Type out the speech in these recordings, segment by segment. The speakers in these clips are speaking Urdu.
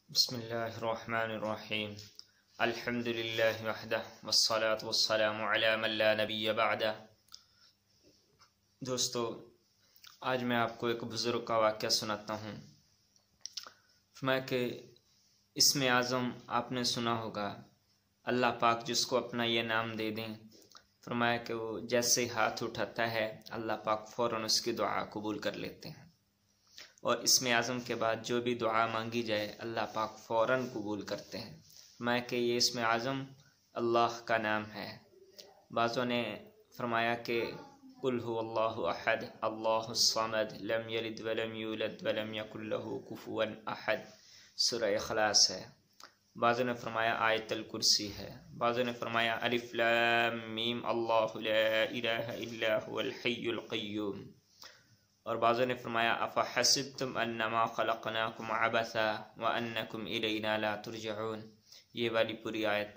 بسم اللہ الرحمن الرحیم الحمدللہ وحدہ والصلاة والسلام علی من لا نبی بعدہ۔ دوستو، آج میں آپ کو ایک بزرگ کا واقعہ سناتا ہوں۔ فرمایا کہ اسم اعظم آپ نے سنا ہوگا، اللہ پاک جس کو اپنا یہ نام دے دیں، فرمایا کہ وہ جیسے ہاتھ اٹھاتا ہے اللہ پاک فوراً اس کی دعا قبول کر لیتے ہیں، اور اسم اعظم کے بعد جو بھی دعا مانگی جائے اللہ پاک فوراً قبول کرتے ہیں۔ فرمایا کہ یہ اسم اعظم اللہ کا نام ہے۔ بعضوں نے فرمایا کہ قل هو اللہ احد اللہ الصمد لم یلد ولم یولد ولم یکن لہ کفوا احد، سورہ اخلاص ہے۔ بعضوں نے فرمایا آیت الکرسی ہے۔ بعضوں نے فرمایا الف لام میم اللہ لا الہ الا هو الحی القیوم، اور بعضوں نے فرمایا افحسبتم انما خلقناکم عبثا وانکم الینا لا ترجعون، یہ والی پوری آیت۔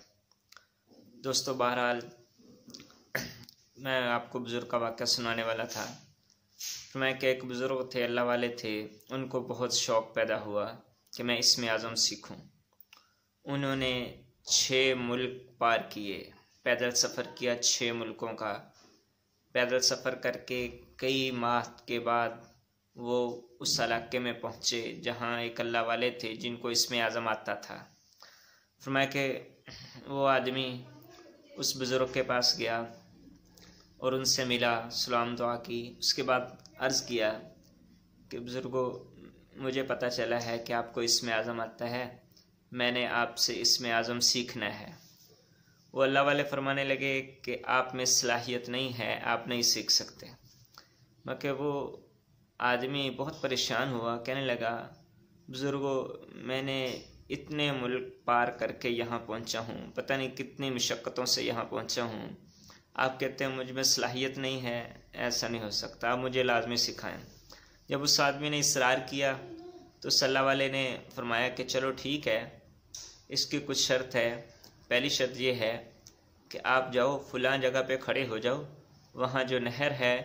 دوستو، بہرحال میں آپ کو بزرگ کا واقعہ سنانے والا تھا۔ فرمایا کہ ایک بزرگ تھے، اللہ والے تھے، ان کو بہت شوق پیدا ہوا کہ میں اسم اعظم سیکھوں۔ انہوں نے 6 ملک پار کیے، پیدل سفر کیا 6 ملکوں کا۔ پیدل سفر کر کے کئی ماہ کے بعد وہ اس علاقے میں پہنچے جہاں ایک اللہ والے تھے جن کو اسم اعظم آتا تھا۔ فرمایا کہ وہ آدمی اس بزرگ کے پاس گیا اور ان سے ملا، سلام دعا کی۔ اس کے بعد عرض کیا کہ بزرگو، مجھے پتہ چلا ہے کہ آپ کو اسم اعظم آتا ہے، میں نے آپ سے اسم اعظم سیکھنا ہے۔ وہ اللہ والے فرمانے لگے کہ آپ میں صلاحیت نہیں ہے، آپ نہیں سیکھ سکتے۔ مگر وہ آدمی بہت پریشان ہوا، کہنے لگا بزرگو، میں نے اتنے ملک پار کر کے یہاں پہنچا ہوں، پتہ نہیں کتنی مشقتوں سے یہاں پہنچا ہوں، آپ کہتے ہیں مجھ میں صلاحیت نہیں ہے، ایسا نہیں ہو سکتا، آپ مجھے لازمی سکھائیں۔ جب اس آدمی نے اصرار کیا تو اللہ والے نے فرمایا کہ چلو ٹھیک ہے، اس کی کچھ شرط ہے۔ پہلی شرط یہ ہے کہ آپ جاؤ فلاں جگہ پہ کھڑے ہو جاؤ، وہاں جو نہر ہے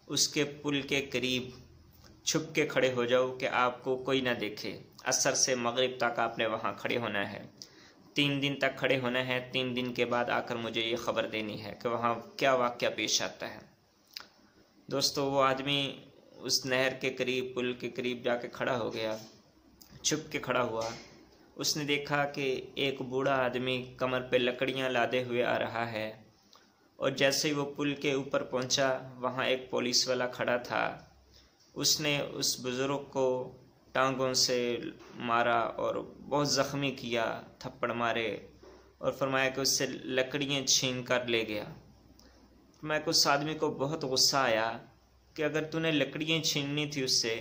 اس کے پل کے قریب چھپ کے کھڑے ہو جاؤ کہ آپ کو کوئی نہ دیکھے۔ عصر سے مغرب تک آپ نے وہاں کھڑے ہونا ہے، 3 دن تک کھڑے ہونا ہے۔ 3 دن کے بعد آ کر مجھے یہ خبر دینی ہے کہ وہاں کیا واقعہ پیش آتا ہے۔ دوستو، وہ آدمی اس نہر کے قریب، پل کے قریب جا کے کھڑا ہو گیا، چھپ کے کھڑا ہوا۔ اس نے دیکھا کہ ایک بوڑھا آدمی کمر پہ لکڑیاں لادے ہوئے آ رہا ہے، اور جیسے ہی وہ پل کے اوپر پہنچا وہاں ایک پولیس والا کھڑا تھا۔ اس نے اس بزرگ کو ٹانگوں سے مارا اور بہت زخمی کیا، تھپڑ مارے، اور فرمایا کہ اس سے لکڑیاں چھین کر لے گیا۔ فرمایا کہ اس آدمی کو بہت غصہ آیا کہ اگر تو نے لکڑیاں چھیننی تھی اس سے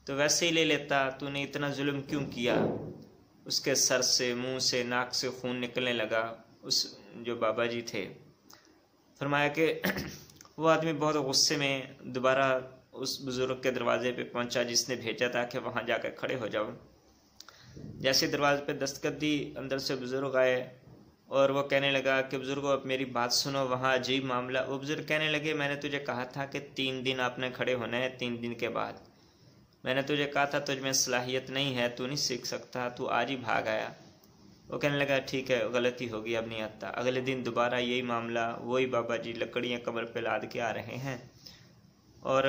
تو ویسے ہی لے لیتا، تو نے اتنا ظلم کیوں کیا؟ اس کے سر سے، منہ سے، ناک سے خون نکلنے لگا، اس جو بابا جی تھے۔ فرمایا کہ وہ آدمی بہت غصے میں دوبارہ اس بزرگ کے دروازے پہ پہنچا جس نے بھیجا تھا کہ وہاں جا کر کھڑے ہو جاؤ۔ جیسے دروازے پہ دستک دی، اندر سے بزرگ آئے اور وہ کہنے لگا کہ بزرگو اب میری بات سنو، وہاں عجیب معاملہ۔ وہ بزرگ کہنے لگے میں نے تجھے کہا تھا کہ 3 دن آپ نے کھڑے ہونا ہے، 3 دن کے بعد میں نے تجھے کہا تھا تجھ میں صلاحیت نہیں ہے، تو نہیں سیکھ سکتا، تو آج ہی بھاگ آیا۔ وہ کہنے لگا ٹھیک ہے، غلطی ہوگی، اب نہیں آتا۔ اگلے دن دوبارہ یہی معاملہ، وہی بابا جی لکڑیاں کمر پہ لاد کے آ رہے ہیں، اور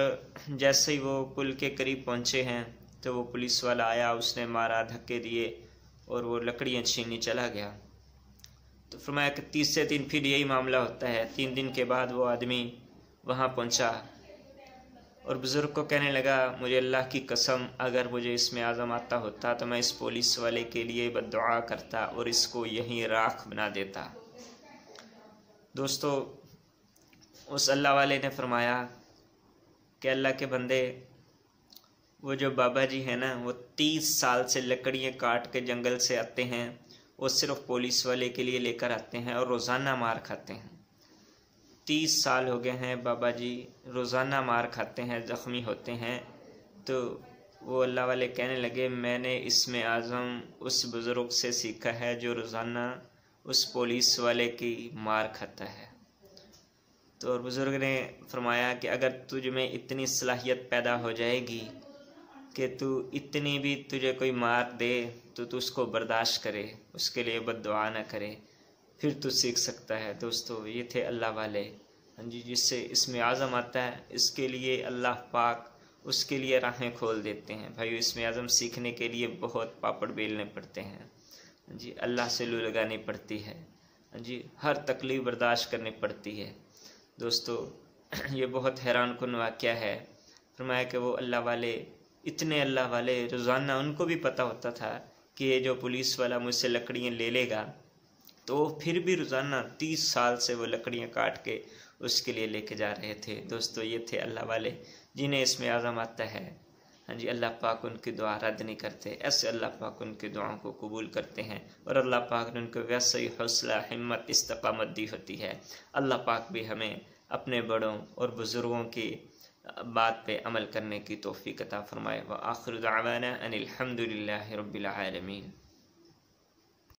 جیسے ہی وہ پل کے قریب پہنچے ہیں تو وہ پولیس والا آیا، اس نے مارا، دھکے دیے اور وہ لکڑیاں چھینی چلا گیا۔ تو فرمایا کہ تیسرے دن پھر یہی معاملہ ہوتا ہے۔ 3 دن کے بعد وہ آدمی وہاں پہنچا اور بزرگ کو کہنے لگا مجھے اللہ کی قسم اگر مجھے اسم اعظم آتا ہوتا تو میں اس پولیس والے کے لیے بد دعا کرتا اور اس کو یہیں راکھ بنا دیتا۔ دوستو، اس اللہ والے نے فرمایا کہ اللہ کے بندے، وہ جو بابا جی ہیں نا، وہ 30 سال سے لکڑیاں کاٹ کے جنگل سے آتے ہیں، وہ صرف پولیس والے کے لیے لے کر آتے ہیں اور روزانہ مار کھاتے ہیں۔ 30 سال ہو گئے ہیں بابا جی روزانہ مار کھاتے ہیں، زخمی ہوتے ہیں۔ تو وہ اللہ والے کہنے لگے میں نے اسم اعظم اس بزرگ سے سیکھا ہے جو روزانہ اس پولیس والے کی مار کھاتا ہے۔ تو اور بزرگ نے فرمایا کہ اگر تجھ میں اتنی صلاحیت پیدا ہو جائے گی کہ تو اتنی بھی تجھے کوئی مار دے تو اس کو برداشت کرے، اس کے لیے بد دعا نہ کرے، پھر تو سیکھ سکتا ہے۔ دوستو یہ تھے اللہ والے، ہاں جی، جس سے اسم اعظم آتا ہے اس کے لیے اللہ پاک اس کے لیے راہیں کھول دیتے ہیں۔ بھائیو اسم اعظم سیکھنے کے لیے بہت پاپڑ بیلنے پڑتے ہیں، ہاں جی، اللہ سے لو لگانی پڑتی ہے، ہاں جی، ہر تکلیف برداشت کرنی پڑتی ہے۔ دوستو یہ بہت حیران کن واقعہ ہے۔ فرمایا کہ وہ اللہ والے، اتنے اللہ والے، روزانہ ان کو بھی پتہ ہوتا تھا کہ یہ جو پولیس والا مجھ سے لکڑیاں لے لے گا، تو پھر بھی روزانہ 30 سال سے وہ لکڑیاں کاٹ کے اس کے لیے لے کے جا رہے تھے۔ دوستو یہ تھے اللہ والے جنہیں اسم اعظم آتا ہے، ہاں جی، اللہ پاک ان کی دعا رد نہیں کرتے، ایسے اللہ پاک ان کی دعاؤں کو قبول کرتے ہیں، اور اللہ پاک نے ان کو ویسے ہی حوصلہ، ہمت، استقامت دی ہوتی ہے۔ اللہ پاک بھی ہمیں اپنے بڑوں اور بزرگوں کی بات پہ عمل کرنے کی توفیق عطا فرمائے۔ وآخر دعوانا ان الحمد للہ رب العالمین۔